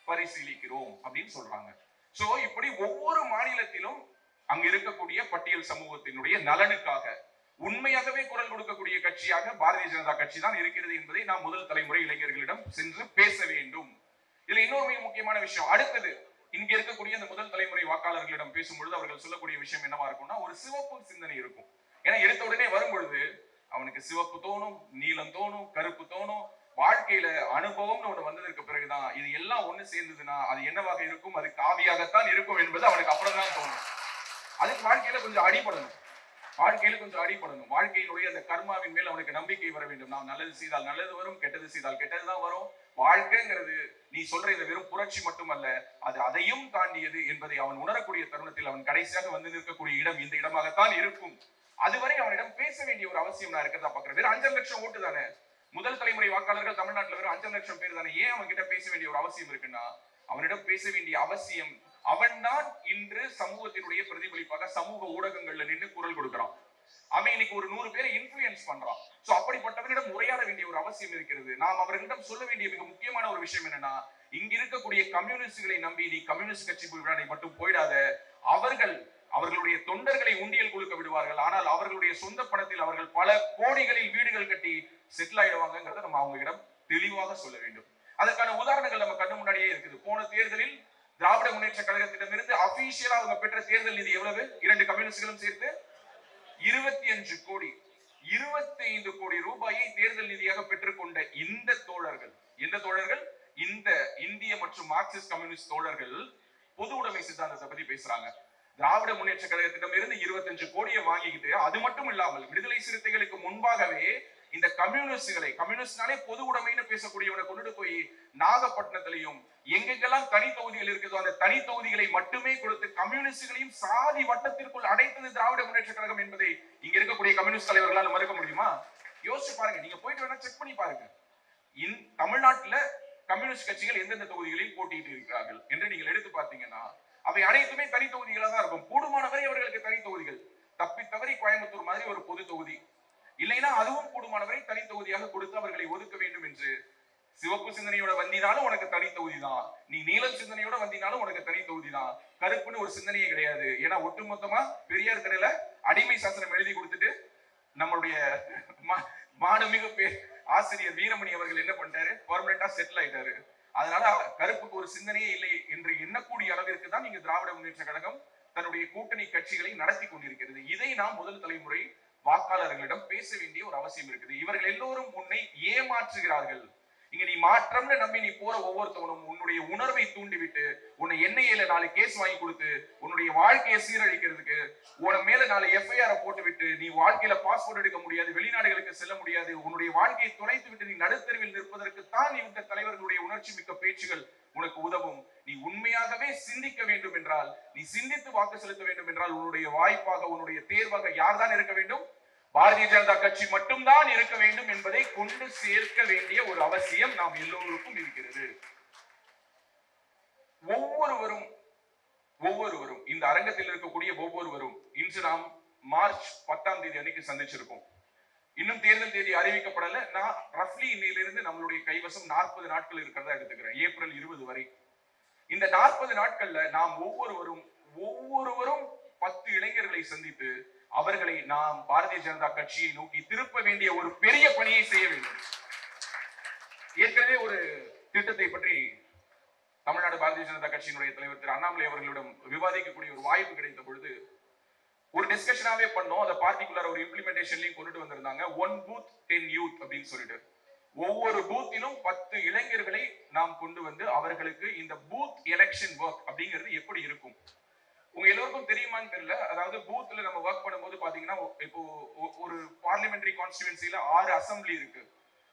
பரிசீலிக்கிறோம் அப்படின்னு சொல்றாங்க. சோ இப்படி ஒவ்வொரு மாநிலத்திலும் அங்க இருக்கக்கூடிய பட்டியல் சமூகத்தினுடைய நலனுக்காக உண்மையாகவே குரல் கொடுக்கக்கூடிய கட்சியாக பாரதிய ஜனதா கட்சி தான் இருக்கிறது என்பதை நாம் முதல் தலைமுறை இளைஞர்களிடம் சென்று பேச வேண்டும். இதுல இன்னொரு மிக முக்கியமான விஷயம், அடுத்தது இங்க இருக்கக்கூடிய அந்த முதல் தலைமுறை வாக்காளர்களிடம் பேசும்பொழுது அவர்கள் சொல்லக்கூடிய விஷயம் என்னவா இருக்கும்னா, ஒரு சிவப்பு சிந்தனை இருக்கும். ஏன்னா எடுத்த உடனே வரும் பொழுது அவனுக்கு சிவப்பு தோணும், நீலம் தோணும், கருப்பு தோணும். வாழ்க்கையில அனுபவம்னு ஒண்ணு வந்ததற்கு பிறகுதான் இது எல்லாம் ஒண்ணு சேர்ந்ததுன்னா அது என்னவாக இருக்கும், அது காவியாகத்தான் இருக்கும் என்பது அவனுக்கு அப்புறம்தான் தோணும். அதுக்கு வாழ்க்கையில கொஞ்சம் அடிபடணும், வாழ்க்கையினுடைய அந்த கர்மாவின் மேல் அவனுக்கு நம்பிக்கை வர வேண்டும். நாம் நல்லது செய்தால் நல்லது வரும், கெட்டது செய்தால் கெட்டதுதான் வரும். வாழ்க்கைங்கிறது நீ சொல்ற இந்த வெறும் புரட்சி மட்டுமல்ல, அது அதையும் தாண்டியது என்பதை அவன் உணரக்கூடிய தருணத்தில் அவன் கடைசியாக வந்து நிற்கக்கூடிய இடம் இந்த இடமாகத்தான் இருக்கும். அதுவரை அவனிடம் பேச வேண்டிய ஒரு அவசியம் நான் இருக்கிறதா பாக்குறேன். வெறும் 5 லட்சம் ஓட்டு தானே முதல் தலைமுறை வாக்காளர்கள் தமிழ்நாட்டில் வெறும் 5 லட்சம் பேர் தானே. ஏன் அவன் கிட்ட பேச வேண்டிய ஒரு அவசியம் இருக்குன்னா, அவனிடம் பேச வேண்டிய அவசியம், அவன் தான் இன்று சமூகத்தினுடைய பிரதிபலிப்பாக சமூக ஊடகங்கள்ல நின்று குரல் கொடுக்கிறான். அவன் இன்னைக்கு ஒரு 100 பேரை இன்ஃப்ளூயன்ஸ் பண்றான். சோ அப்படிப்பட்டவனிடம் உரையாட வேண்டிய ஒரு அவசியம் இருக்கிறது. நாம் அவர்களிடம் சொல்ல வேண்டிய மிக முக்கியமான ஒரு விஷயம் என்னன்னா, இங்க இருக்கக்கூடிய கம்யூனிஸ்டுகளை நம்பி நீ கம்யூனிஸ்ட் கட்சி போய் மட்டும் போயிடாத. அவர்களுடைய தொண்டர்களை உண்டியல் கொடுக்க விடுவார்கள், ஆனால் அவர்களுடைய சொந்த பணத்தில் அவர்கள் பல கோடிகளில் வீடுகள் கட்டி செட்டில் ஆயிடுவாங்கிறத நம்ம அவங்க இடம் தெளிவாக சொல்ல வேண்டும். அதற்கான உதாரணங்கள் நம்ம கண்ணு முன்னாடியே இருக்குது. போன தேர்தலில் திராவிட முன்னேற்ற கழகத்திடமிருந்து அபிஷியலா அவங்க பெற்ற தேர்தல் நிதி எவ்வளவு? 2 கம்யூனிஸ்டுகளும் சேர்த்து 25 கோடி, 25 கோடி ரூபாயை தேர்தல் நிதியாக பெற்றுக்கொண்ட இந்த தோழர்கள், இந்த இந்திய மற்றும் மார்க்சிஸ்ட் கம்யூனிஸ்ட் தோழர்கள் பொது உடைமை சித்தாந்தத்தை பத்தி பேசுறாங்க. திராவிட முன்னேற்ற கழகத்திடம் இருந்து 25 கோடியை வாங்கிக்கிட்டு, அது மட்டும் இல்லாமல் விடுதலை சிறுத்தைகளுக்கு முன்பாகவே இந்த கம்யூனிஸ்ட்னாலே பொது உடைமைன்னு பேசக்கூடியவனை கொண்டுட்டு போய் நாகப்பட்டினத்திலையும் எங்கெங்கெல்லாம் தனி தொகுதிகள் இருக்குதோ அந்த தனி தொகுதிகளை மட்டுமே கொடுத்து கம்யூனிஸ்டுகளையும் சாதி வட்டத்திற்குள் அடைத்தது திராவிட முன்னேற்ற கழகம் என்பதை இங்க இருக்கக்கூடிய கம்யூனிஸ்ட் தலைவர்களால் மறுக்க முடியுமா? யோசிச்சு பாருங்க, நீங்க போயிட்டு வேணா செக் பண்ணி பாருங்க. தமிழ்நாட்டுல கம்யூனிஸ்ட் கட்சிகள் எந்தெந்த தொகுதிகளில் போட்டியிட்டு இருக்கிறார்கள் என்று நீங்கள் எடுத்து பார்த்தீங்கன்னா அவை அனைத்துமே தனி தொகுதிகளாக தான் இருக்கும். கூடுமானவரை அவர்களுக்கு தனி தொகுதிகள், தப்பி தவறி கோயம்புத்தூர் மாதிரி ஒரு பொது தொகுதி இல்லைன்னா அதுவும் கூடுமானவரை தனி தொகுதியாக கொடுத்து அவர்களை ஒதுக்க வேண்டும் என்று. சிவப்பு சிந்தனையோட வந்தினாலும் உனக்கு தனி தொகுதி தான், நீ நீலம் சிந்தனையோட வந்தினாலும் உனக்கு தனி தொகுதி தான். கருப்புன்னு ஒரு சிந்தனையே கிடையாது. ஏன்னா ஒட்டுமொத்தமா பெரியார் கடையில அடிமை சாசனம் எழுதி கொடுத்துட்டு நம்மளுடைய மாண்புமிகு ஆசிரியர் வீரமணி அவர்கள் என்ன பண்ணிட்டாரு, பெர்மனண்டா செட்டில் ஆயிட்டாரு. அதனால கருப்புக்கு ஒரு சிந்தனையே இல்லை என்று எண்ணக்கூடிய அளவிற்கு தான் நீங்க திராவிட முன்னேற்ற கழகம் தன்னுடைய கூட்டணி கட்சிகளை நடத்தி கொண்டிருக்கிறது. இதை நாம் முதல் தலைமுறை வாக்காளர்களிடம் பேச வேண்டிய ஒரு அவசியம் இருக்குது. இவர்கள் எல்லோரும் உன்னை ஏமாற்றுகிறார்கள். இங்க நீ மாற்றம்னு நம்பி நீ போற ஒவ்வொருத்தவனும் உன்னுடைய உணர்வை தூண்டிவிட்டு உன்னை என்ஐஏல 4 கேஸ் வாங்கி கொடுத்து உன்னுடைய வாழ்க்கையை சீரழிக்கிறதுக்கு, உன மேல 4 FIR போட்டு விட்டு நீ வாழ்க்கையில பாஸ்போர்ட் எடுக்க முடியாது, வெளிநாடுகளுக்கு செல்ல முடியாது, உன்னுடைய வாழ்க்கையை தொலைத்து விட்டு நீ நடுத்தருவில் நிற்பதற்கு தான் இந்த தலைவர்களுடைய உணர்ச்சி மிக்க பேச்சுகள் உனக்கு உதவும். நீ உண்மையாகவே சிந்திக்க வேண்டும் என்றால், நீ சிந்தித்து வாக்கு செலுத்த வேண்டும் என்றால் உன்னுடைய வாய்ப்பாக, உன்னுடைய தேர்வாக யார்தான் இருக்க வேண்டும்? பாரதிய ஜனதா கட்சி மட்டும்தான் இருக்க வேண்டும் என்பதை கொண்டு சேர்க்க வேண்டிய ஒரு அவசியம் நாம் எல்லோருக்கும் இருக்கிறது. ஒவ்வொருவரும் இந்த அரங்கத்தில் இருக்கக்கூடிய ஒவ்வொருவரும் இன்று நாம் மார்ச் 10ஆம் தேதி அன்னைக்கு சந்திச்சிருக்கோம். இன்னும் தேர்தல் தேதி அறிவிக்கப்படல. நான் ரஃப்லி இன்னையிலிருந்து நம்மளுடைய கைவசம் 40 நாட்கள் இருக்கிறதா எடுத்துக்கிறேன், ஏப்ரல் 20 வரை. இந்த 40 நாட்கள்ல நாம் ஒவ்வொருவரும் 10 இளைஞர்களை சந்தித்து அவர்களை நாம் பாரதிய ஜனதா கட்சியை நோக்கி திருப்ப வேண்டிய ஒரு பெரிய பணியை செய்ய வேண்டும். ஏற்கனவே ஒரு திட்டத்தை பற்றி தமிழ்நாடு பாரதிய ஜனதா கட்சியினுடைய தலைவர் திரு அண்ணாமலை அவர்களிடம் விவாதிக்கக்கூடிய ஒரு வாய்ப்பு கிடைத்த பொழுது ஒரு டிஸ்கஷனாவே பண்ணோம். அதை பார்ட்டிகுலர் ஒரு இம்ப்ளிமெண்டேஷன்லயும் கொண்டுட்டு வந்திருந்தாங்க. 1 booth 10 youth அப்படின்னு சொல்லிட்டு ஒவ்வொரு பூத்திலும் 10 இளைஞர்களை நாம் கொண்டு வந்து அவர்களுக்கு இந்த பூத் எலெக்ஷன் ஒர்க் அப்படிங்கிறது எப்படி இருக்கும் உங்க எல்லோருக்கும் தெரியுமான்னு தெரியல. அதாவது பூத்ல நம்ம ஒர்க் பண்ணும்போது பாத்தீங்கன்னா இப்போ ஒரு பார்லிமெண்டரி கான்ஸ்டிடுவன்சில 6 அசம்பிளி இருக்கு.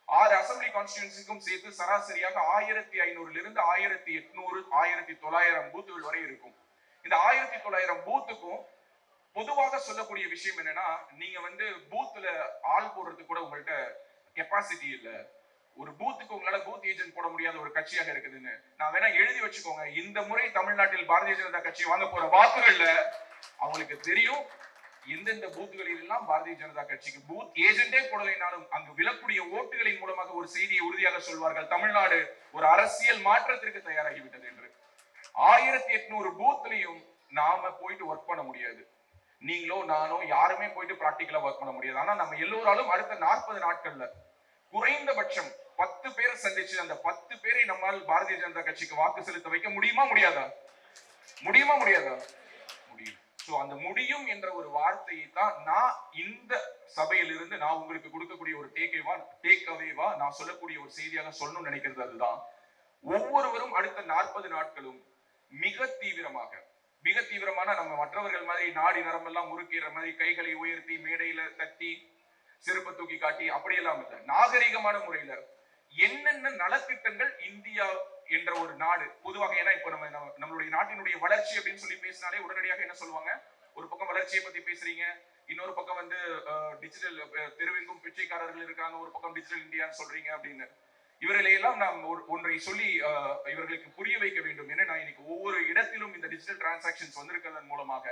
6 அசம்பிளி கான்ஸ்டிடுவன்சிக்கும் சேர்த்து சராசரியாக 1500 இருந்து 1800 1900 பூத்துகள் வரை இருக்கும். இந்த 1900 பூத்துக்கும் பொதுவாக சொல்லக்கூடிய விஷயம் என்னன்னா, நீங்க வந்து பூத்ல ஆள் போடுறதுக்கு கூட உங்கள்ட்ட கெப்பாசிட்டி இல்ல, ஒரு பூத்துக்கு உங்களால பூத் ஏஜென்ட் போட முடியாத ஒரு கட்சியாக இருக்குதுன்னு நான் வேணா எழுதி வச்சுக்கோங்க. இந்த முறை தமிழ்நாட்டில் பாரதிய ஜனதா கட்சி வாங்க போற வாக்குகள்ல அவங்களுக்கு தெரியும் எந்தெந்த பூத்துகளில் எல்லாம் பாரதிய ஜனதா கட்சிக்கு பூத் ஏஜென்டே போடலைனாலும் அங்கு விழக்கூடிய ஓட்டுகளின் மூலமாக ஒரு செய்தியை உறுதியாக சொல்வார்கள், தமிழ்நாடு ஒரு அரசியல் மாற்றத்திற்கு தயாராகிவிட்டது என்று. 1800 பூத்லயும் நாம போயிட்டு ஒர்க் பண்ண முடியாது. நீங்களோ நானோ யாருமே போயிட்டு பிராக்டிகலா ஒர்க் பண்ண முடியாது. ஆனா நம்ம எல்லோராலும் அடுத்த 40 நாட்கள்ல குறைந்தபட்சம் 10 பேரை சந்திச்சு அந்த 10 பேரை நம்மால் பாரதிய ஜனதா கட்சிக்கு வாக்கு செலுத்த வைக்க முடியுமா முடியாதா? முடியுமா முடியாதா? முடியும். சோ அந்த முடியும் என்ற ஒரு வார்த்தையை தான் நான் இந்த சபையிலிருந்து நான் உங்களுக்கு கொடுக்கக்கூடிய ஒரு டேக் அவேவா நான் சொல்லக்கூடிய ஒரு செய்தியாக சொல்லணும்னு நினைக்கிறது அதுதான். ஒவ்வொருவரும் அடுத்த 40 நாட்களும் மிக தீவிரமான நம்ம மற்றவர்கள் மாதிரி நாடி நரம்பெல்லாம் முறுக்கிற மாதிரி கைகளை உயர்த்தி மேடையில தட்டி செருப்பை தூக்கி காட்டி அப்படியெல்லாம் இல்லை. நாகரிகமான முறையில என்னென்ன நலத்திட்டங்கள் இந்தியா என்ற ஒரு நாடு பொதுவாக, ஏன்னா இப்ப நம்மளுடைய நாட்டினுடைய வளர்ச்சி அப்படின்னு சொல்லி பேசினாலே உடனடியாக என்ன சொல்லுவாங்க, ஒரு பக்கம் வளர்ச்சியை பத்தி பேசுறீங்க, இன்னொரு பக்கம் வந்து டிஜிட்டல் தெருவெங்கும் பிச்சைக்காரர்கள் இருக்காங்க, ஒரு பக்கம் டிஜிட்டல் இந்தியான்னு சொல்றீங்க அப்படின்னு. இவர்களை எல்லாம் நாம் ஒன்றை சொல்லி இவர்களுக்கு புரிய வைக்க வேண்டும். ஏன்னா இன்னைக்கு ஒவ்வொரு இடத்திலும் இந்த டிஜிட்டல் டிரான்சாக்ஷன்ஸ் வந்திருக்கிறதன் மூலமாக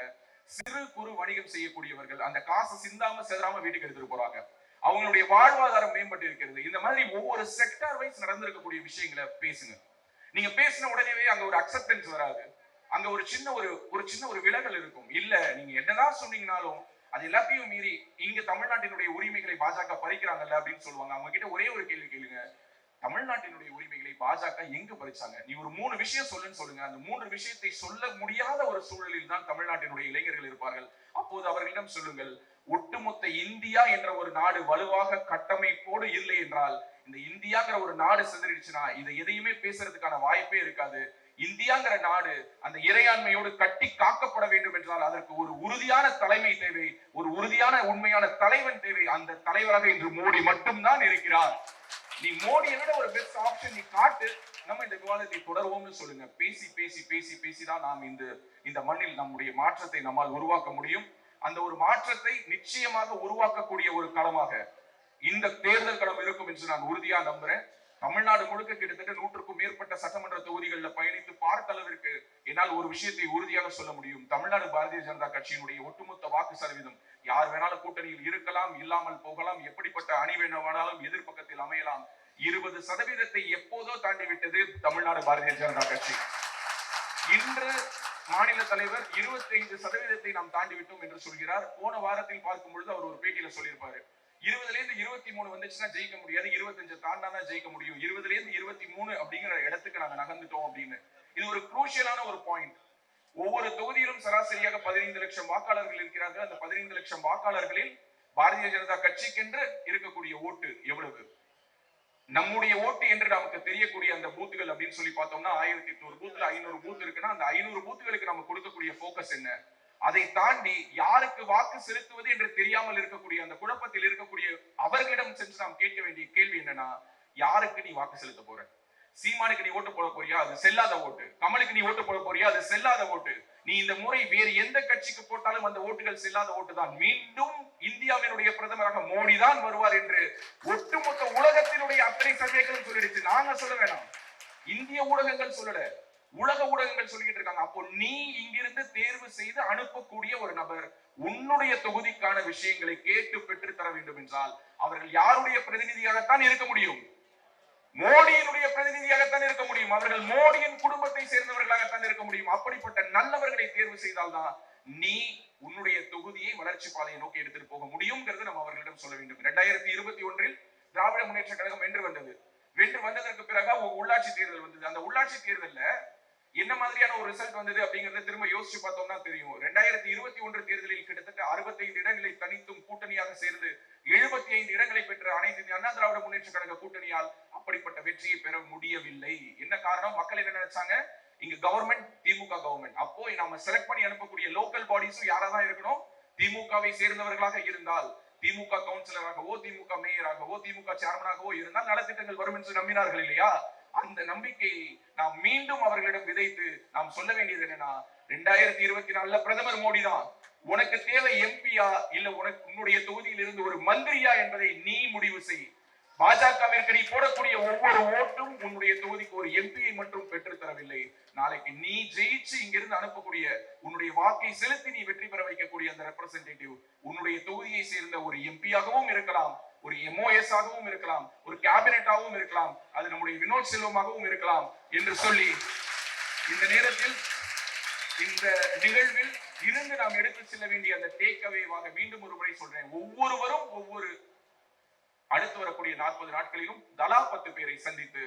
சிறு குறு வணிகம் செய்யக்கூடியவர்கள் அந்த காசை சிந்தாம செதறாம வீட்டுக்கு எடுத்துட்டு போறாங்க. அவங்களுடைய வாழ்வாதாரம் மேம்பட்டு இருக்கிறது. இந்த மாதிரி ஒவ்வொரு செக்டார் வைஸ் நடந்திருக்கக்கூடிய விஷயங்களை பேசுங்க. நீங்க பேசின உடனேவே அங்க ஒரு அக்செப்டன்ஸ் வராது, அங்க ஒரு சின்ன ஒரு விலகல் இருக்கும். இல்ல நீங்க என்னதான் சொன்னீங்கனாலும் அது எல்லாத்தையும் மீறி இங்க தமிழ்நாட்டினுடைய உரிமைகளை பாஜக பறிக்கிறாங்கல்ல அப்படின்னு சொல்லுவாங்க. அவங்க கிட்ட ஒரே ஒரு கேள்வி கேளுங்க, தமிழ்நாட்டினுடைய உரிமைகளை பாஜக எங்க பறிச்சாங்க? நீ ஒரு 3 விஷயம் சொல்லுங்க. அந்த 3 விஷயத்தை சொல்ல முடியாத ஒரு சூழலில் தான் தமிழ்நாட்டினுடைய இளைஞர்கள் இருப்பார்கள். அப்போது அவர்களிடம் சொல்லுங்கள், ஒட்டுமொத்த இந்தியா என்ற ஒரு நாடு வலுவாக கட்டமைப்போடு இல்லை என்றால், இந்த இந்தியாங்கிற ஒரு நாடு சிதறிடுச்சுன்னா இதை எதையுமே பேசுறதுக்கான வாய்ப்பே இருக்காது. இந்தியாங்கிற நாடு அந்த இறையாண்மையோடு கட்டி காக்கப்பட வேண்டும் என்றால் அதற்கு ஒரு உறுதியான தலைமை தேவை, ஒரு உறுதியான உண்மையான தலைவன் தேவை. அந்த தலைவராக இன்று மோடி மட்டும்தான் இருக்கிறார். நீ மோடியை விட ஒரு பெஸ்ட் ஆப்ஷன் நீ காட்டு, நம்ம இந்த விவாதத்தை தொடர்வோம்னு சொல்லுங்க. பேசி தான் நாம் இந்த மண்ணில் நம்முடைய மாற்றத்தை நம்மால் உருவாக்க முடியும். அந்த ஒரு மாற்றத்தை நிச்சயமாக உருவாக்கக்கூடிய ஒரு களமாக இந்த தேர்தல் களம் இருக்கும் என்று நான் உறுதியா நம்புறேன். தமிழ்நாடு முழுக்க கிட்டத்தட்ட 100க்கும் மேற்பட்ட சட்டமன்ற தொகுதிகளில் பயணித்து பார்த்த அளவிற்கு என்னால் ஒரு விஷயத்தை உறுதியாக சொல்ல முடியும். தமிழ்நாடு பாரதிய ஜனதா கட்சியினுடைய ஒட்டுமொத்த வாக்கு சதவீதம் யார் வேணாலும் கூட்டணியில் இருக்கலாம், இல்லாமல் போகலாம், எப்படிப்பட்ட அணி வேணாலும் எதிர்பக்கத்தில் அமையலாம். 20% எப்போதோ தாண்டி விட்டது தமிழ்நாடு பாரதிய ஜனதா கட்சி. இன்று மாநில தலைவர் 25% நாம் தாண்டி விட்டோம் என்று சொல்கிறார். போன வாரத்தில் பார்க்கும் பொழுது அவர் ஒரு பேட்டியில சொல்லியிருப்பாரு, 20ல இருந்து 23 வந்துச்சுன்னா ஜெயிக்க முடியாது, 25 தாண்டாதான் ஜெயிக்க முடியும், 20ல இருந்து 23 அப்படிங்கிற இடத்துக்கு நாங்க நகர்ந்துட்டோம் அப்படின்னு. இது ஒரு குரூஷியலான ஒரு பாயிண்ட். ஒவ்வொரு தொகுதியிலும் சராசரியாக 15 லட்சம் வாக்காளர்கள் இருக்கிறார்கள். அந்த 15 லட்சம் வாக்காளர்களில் பாரதிய ஜனதா கட்சிக்கென்று இருக்கக்கூடிய ஓட்டு எவ்வளவு? நம்முடைய ஓட்டு என்று நமக்கு தெரியக்கூடிய அந்த பூத்துகள் அப்படின்னு சொல்லி பார்த்தோம்னா 1800 பூத்துல 500 பூத் இருக்குன்னா அந்த 500 பூத்துகளுக்கு நம்ம கொடுக்கக்கூடிய போக்கஸ் என்ன? அதை தாண்டி யாருக்கு வாக்கு செலுத்துவது என்று தெரியாமல் இருக்கக்கூடிய அந்த குழப்பத்தில் இருக்கக்கூடிய அவர்களிடம் சென்று நாம் கேட்க வேண்டிய கேள்வி என்னன்னா, யாருக்கு நீ வாக்கு செலுத்த போற? சீமானுக்கு நீ ஓட்டு போட போறியா? அது செல்லாத ஓட்டு. கமலுக்கு நீ ஓட்டு போட போறியா? அது செல்லாத ஓட்டு. நீ இந்த முறை வேறு எந்த கட்சிக்கு போட்டாலும் அந்த ஓட்டுகள் செல்லாத ஓட்டு தான். மீண்டும் இந்தியாவினுடைய பிரதமராக மோடி தான் வருவார் என்று ஒட்டுமொத்த உலகத்தினுடைய அத்தனை சர்வேக்களும் சொல்லிடுச்சு. நாங்க சொல்ல வேணாம், இந்திய ஊடகங்கள் சொல்லல, உலக ஊடகங்கள் சொல்லிட்டு இருக்காங்க. அப்போ நீ இங்கிருந்து தேர்வு செய்து அனுப்பக்கூடிய ஒரு நபர் உன்னுடைய தொகுதிக்கான விஷயங்களை கேட்டு பெற்று தர வேண்டும் என்றால் அவர்கள் யாருடைய பிரதிநிதியாகத்தான் இருக்க முடியும்? மோடியினுடைய பிரதிநிதியாகத்தான் இருக்க முடியும். அவர்கள் மோடியின் குடும்பத்தை சேர்ந்தவர்களாகத்தான் இருக்க முடியும். அப்படிப்பட்ட நல்லவர்களை தேர்வு செய்தால்தான் நீ உன்னுடைய தொகுதியை வளர்ச்சி பாதையை நோக்கி எடுத்துட்டு போக முடியும்ங்கிறது நம்ம அவர்களிடம் சொல்ல வேண்டும். 2021 திராவிட முன்னேற்ற கழகம் வென்று வந்ததற்கு பிறகு உள்ளாட்சி தேர்தல் வந்தது. அந்த உள்ளாட்சி தேர்தல்ல என்ன மாதிரியான ஒரு ரிசல்ட் வந்தது அப்படிங்கறத திரும்ப யோசிச்சு பார்த்தோம்னா தெரியும். 2021 தேர்தலில் கிட்டத்தட்ட 65 இடங்களை தனித்தும் கூட்டணியாக சேர்ந்து 75 இடங்களை பெற்ற அனைத்து அண்ணா திராவிட முன்னேற்ற கழக கூட்டணியால் அப்படிப்பட்ட வெற்றியை பெற முடியவில்லை. என்ன காரணம்? மக்கள் என்ன நினைச்சாங்க? இங்க கவர்மெண்ட் திமுக கவர்மெண்ட். அப்போ நாம செலக்ட் பண்ணி அனுப்பக்கூடிய லோக்கல் பாடிஸும் யாராதான் இருக்கணும்? திமுகவை சேர்ந்தவர்களாக இருந்தால், திமுக கவுன்சிலராகவோ, திமுக மேயராகவோ, திமுக சேர்மனாகவோ இருந்தால் நலத்திட்டங்கள் வரும் என்று நம்பினார்கள் இல்லையா? அந்த நம்பிக்கையை நாம் மீண்டும் அவர்களிடம் விதைத்து நாம் சொல்ல வேண்டியது என்னன்னா, 2024 பிரதமர் மோடி தான். உனக்கு தேவை எம்பியா இல்ல உன்னுடைய தொகுதியில் இருந்து ஒரு மந்திரியா என்பதை நீ முடிவு செய். பாஜகவிற்கு நீ போடக்கூடிய ஒவ்வொரு ஓட்டும் உன்னுடைய தொகுதிக்கு ஒரு எம்பியை மட்டும் பெற்று தரவில்லை. நாளைக்கு நீ ஜெயிச்சு இங்கிருந்து அனுப்பக்கூடிய உன்னுடைய வாக்கை செலுத்தி நீ வெற்றி பெற வைக்கக்கூடிய அந்த ரெப்ரசன்டேட்டிவ் உன்னுடைய தொகுதியை சேர்ந்த ஒரு எம்பியாகவும் இருக்கலாம், ஒரு MOS ஆகவும் இருக்கலாம், ஒரு கேபினெட்டாகவும் இருக்கலாம், அது நம்முடைய வினோத் செல்வமாகவும் இருக்கலாம் என்று சொல்லி இந்த நேரத்தில் இந்த நிகழ்வில் இருந்து நாம் எடுத்து செல்ல வேண்டிய அந்த டேக்அவேவாக மீண்டும் ஒரு முறை சொல்றேன். ஒவ்வொருவரும் ஒவ்வொரு அடுத்து வரக்கூடிய 40 நாட்களிலும் தலா 10 பேரை சந்தித்து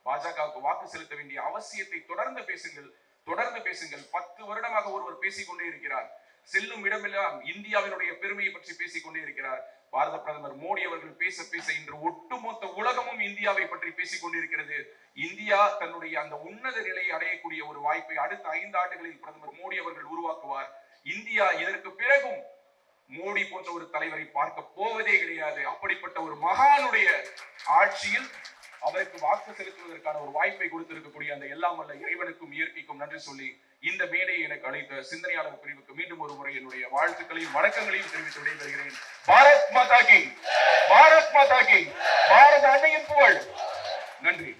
பாஜகவுக்கு வாக்கு செலுத்த வேண்டிய அவசியத்தை தொடர்ந்து பேசுங்கள். 10 வருடமாக ஒருவர் பேசிக்கொண்டே இருக்கிறார். செல்லும் இடமெல்லாம் இந்தியாவினுடைய பெருமையை பற்றி பேசிக்கொண்டே இருக்கிறார். பாரத பிரதமர் மோடி அவர்கள் பேச இன்று ஒட்டுமொத்த உலகமும் இந்தியாவை பற்றி பேசிக் கொண்டிருக்கிறது. இந்தியா தன்னுடைய அந்த உன்னத நிலையை அடையக்கூடிய ஒரு வாய்ப்பை அடுத்த 5 ஆண்டுகளில் பிரதமர் மோடி அவர்கள் உருவாக்குவார். இந்தியா இதற்கு பிறகும் மோடி போன்ற ஒரு தலைவரை பார்க்க போவதே கிடையாது. அப்படிப்பட்ட ஒரு மகானுடைய ஆட்சியில் அவருக்கு வாக்கு செலுத்துவதற்கான ஒரு வாய்ப்பை கொடுத்திருக்கக்கூடிய அந்த எல்லாம் வல்ல இறைவனுக்கும் இயற்கைக்கும் நன்றி சொல்லி இந்த மேடையை எனக்கு அழைத்த சிந்தனையாளர் பிரிவுக்கு மீண்டும் ஒரு முறை என்னுடைய வாழ்த்துக்களையும் வணக்கங்களையும் தெரிவித்து விடைபெறுகிறேன். பாரத் மாதா கி, பாரத் மாதா கி, பாரத அன்னையின் புகழ். நன்றி.